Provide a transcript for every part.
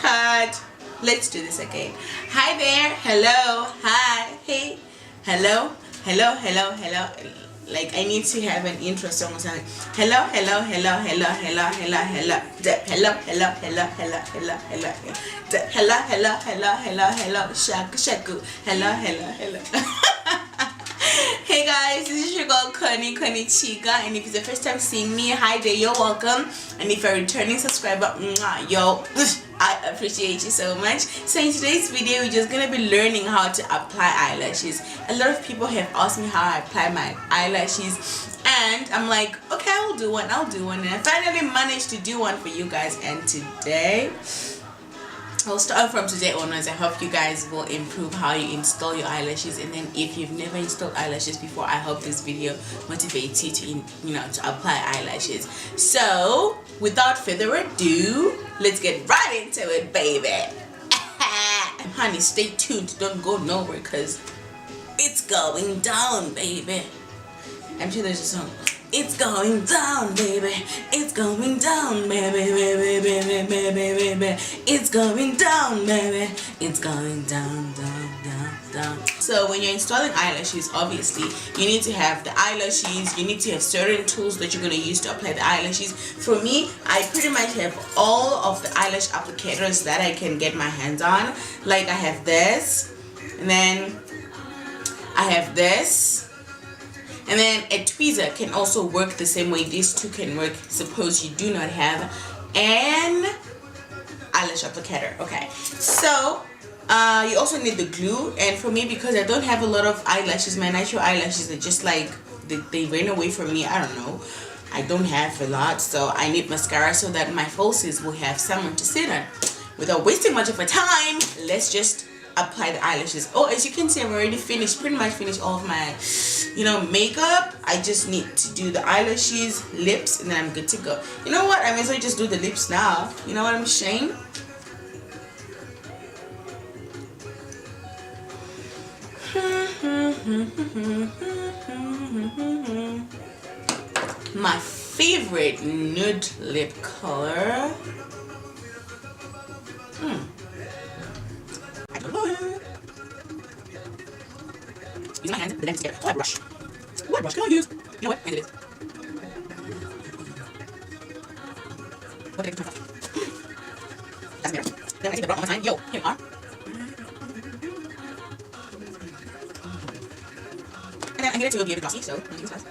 Cut. Let's do this again. Hi there. Hello. Hi. Hey. Hello. Hello. Hello. Hello. Like I need to have an intro song or something. Hello. Hello. Hello. Hello. Hello. Hello. Hello. Hello. Hello. Hello. Hello. Hello. Hello. Hello. Hello. Hello. Hello. Hello. Shaku. Shaku. Hello. Hello. Hello. Hey guys, this is your girl Connie Chica, and if it's the first time seeing me, hi there, you're welcome. And if you're a returning subscriber, yo, I appreciate you so much. So in today's video, we're just gonna be learning how to apply eyelashes. A lot of people have asked me how I apply my eyelashes, and I'm like, okay, I'll do one, and I finally managed to do one for you guys. And today, I'll start from today onwards. I hope you guys will improve how you install your eyelashes, and then if you've never installed eyelashes before, I hope this video motivates you to to apply eyelashes. So without further ado, let's get right into it, baby. Honey, stay tuned, don't go nowhere, because it's going down, baby. I'm sure there's a song. It's going down, baby. It's going down, baby, baby, baby, baby, baby. It's going down, baby. It's going down, down, down, down. So when you're installing eyelashes, obviously, you need to have the eyelashes. You need to have certain tools that you're going to use to apply the eyelashes. For me, I pretty much have all of the eyelash applicators that I can get my hands on. Like I have this, and then I have this. And then a tweezer can also work the same way. These two can work. Suppose you do not have an eyelash applicator. Okay, so you also need the glue. And for me, because I don't have a lot of eyelashes, my natural eyelashes are just like they ran away from me. I don't know, I don't have a lot, so I need mascara so that my falsies will have someone to sit on. Without wasting much of a time, let's just apply the eyelashes. Oh, as you can see, I've already pretty much finished all of my makeup. I just need to do the eyelashes, lips, and then I'm good to go. You know what, I may as well just do the lips now. You know what I'm saying? My favorite nude lip color. Use my hands, the lens is scared. Oh, I brush. What brush can I use? You know what? And it is. Okay, turn it off. That's better. Then I take the brush one more time. Yo, here we are. And then I need it to be a bit glossy, so I'm going to use this.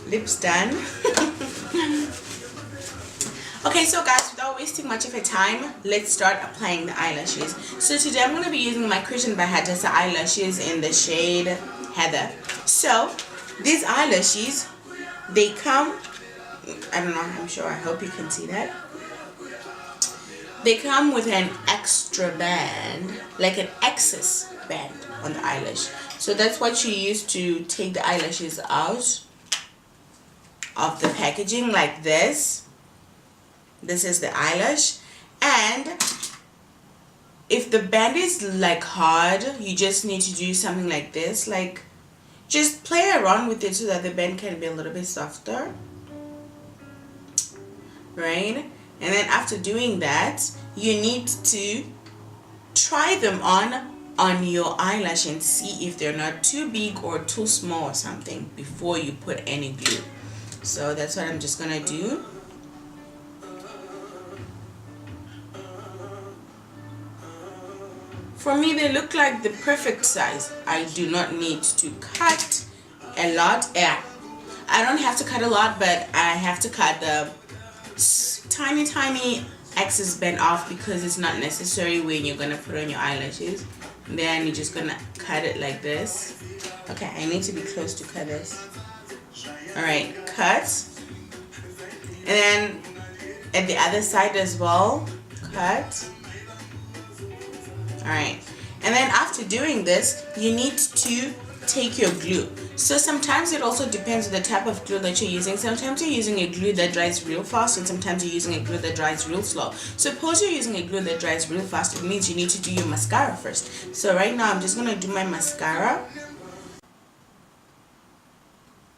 Lips done. Okay, so guys, without wasting much of your time, let's start applying the eyelashes. So today I'm going to be using my Christian by Hadassah eyelashes in the shade Heather. So these eyelashes, they come, I don't know, I'm sure, I hope you can see that. They come with an extra band, like an excess band on the eyelash. So that's what you use to take the eyelashes out of the packaging, like this. This is the eyelash, and if the band is like hard, you just need to do something like this, like just play around with it so that the band can be a little bit softer, right? And then after doing that, you need to try them on your eyelash and see if they're not too big or too small or something before you put any glue. So that's what I'm just gonna do. For me, they look like the perfect size. I do not need to cut a lot. Yeah, I don't have to cut a lot, but I have to cut the tiny excess band off because it's not necessary when you're gonna put on your eyelashes. Then you're just gonna cut it like this. Okay, I need to be close to cut this. Alright, cut. And then at the other side as well, cut. Alright, and then after doing this, you need to take your glue. So sometimes it also depends on the type of glue that you're using. Sometimes you're using a glue that dries real fast, and sometimes you're using a glue that dries real slow. Suppose you're using a glue that dries real fast, it means you need to do your mascara first. So right now I'm just going to do my mascara.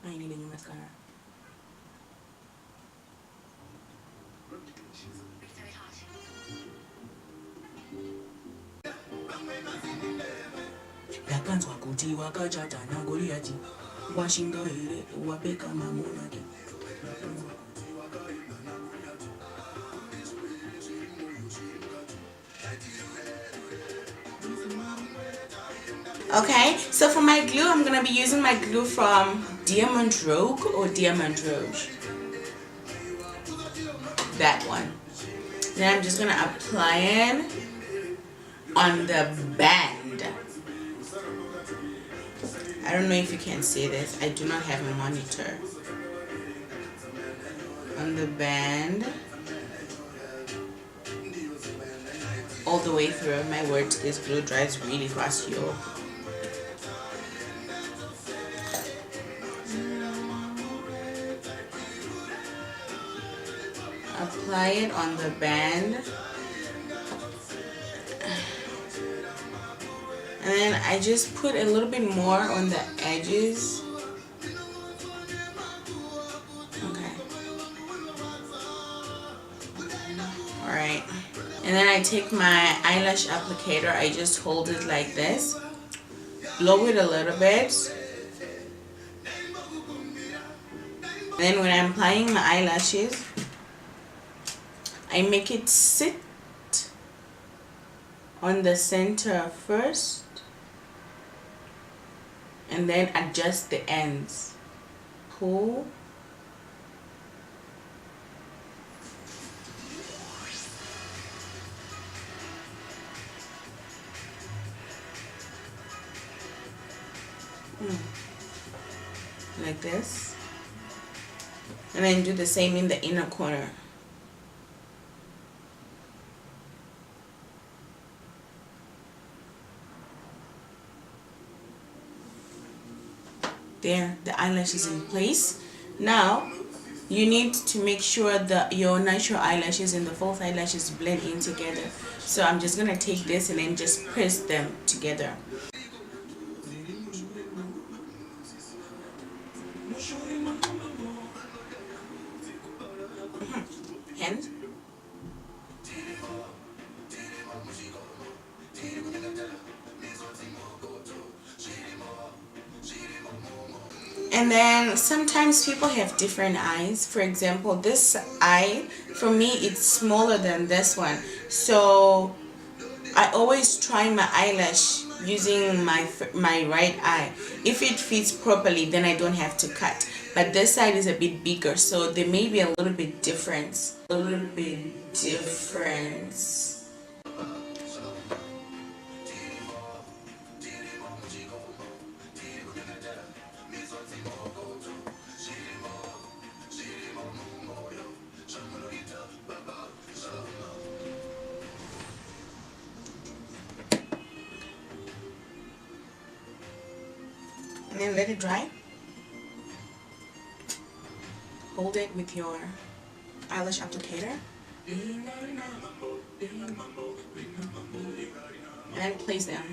I need a new mascara. Yakanzwa kuti wakachata na Goliathi washinga here wapeka mamuna ke. Okay, so for my glue, I'm gonna be using my glue from Diamond Rogue or Diamond Rouge. That one. Then I'm just gonna apply it on the band. I don't know if you can see this. I do not have a monitor. On the band. All the way through. My word, this glue dries really fast, yo. Apply it on the band. And then I just put a little bit more on the edges. Okay. Alright. And then I take my eyelash applicator. I just hold it like this. Blow it a little bit. And then when I'm applying my eyelashes, I make it sit on the center first and then adjust the ends. Pull. Like this. And then do the same in the inner corner. There, the eyelash is in place. Now you need to make sure that your natural eyelashes and the false eyelashes blend in together. So I'm just gonna take this and then just press them together. Hands. And then sometimes people have different eyes. For example, this eye, for me, it's smaller than this one. So I always try my eyelash using my right eye. If it fits properly, then I don't have to cut. But this side is a bit bigger, so there may be a little bit difference. And then let it dry. Hold it with your eyelash applicator. And place them.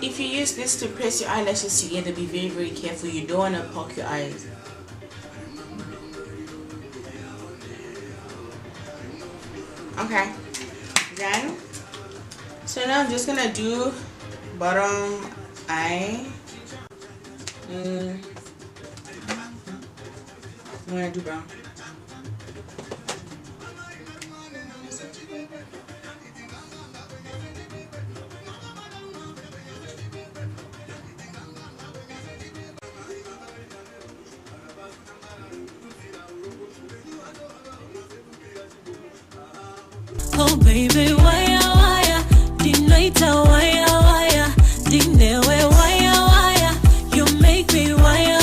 If you use this to press your eyelashes together, be very, very careful. You don't want to poke your eyes. Okay, done. So now I'm just gonna do bottom eye. I'm gonna do brown. Oh baby, why, dinaita why, dinewe why, you make me why,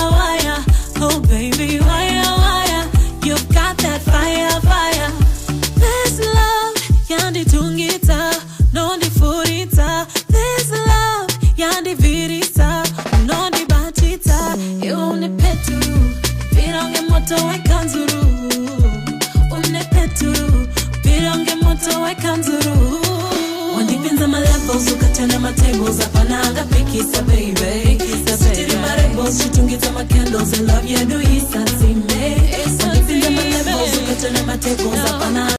moto weka nzuru unepeturu pironge moto weka nzuru Wandipinza my levels ukatena my tables apananga pikisa baby Sitiri my rebels shitungita my candles I love you do isa sime Wandipinza my levels ukatena my tables apananga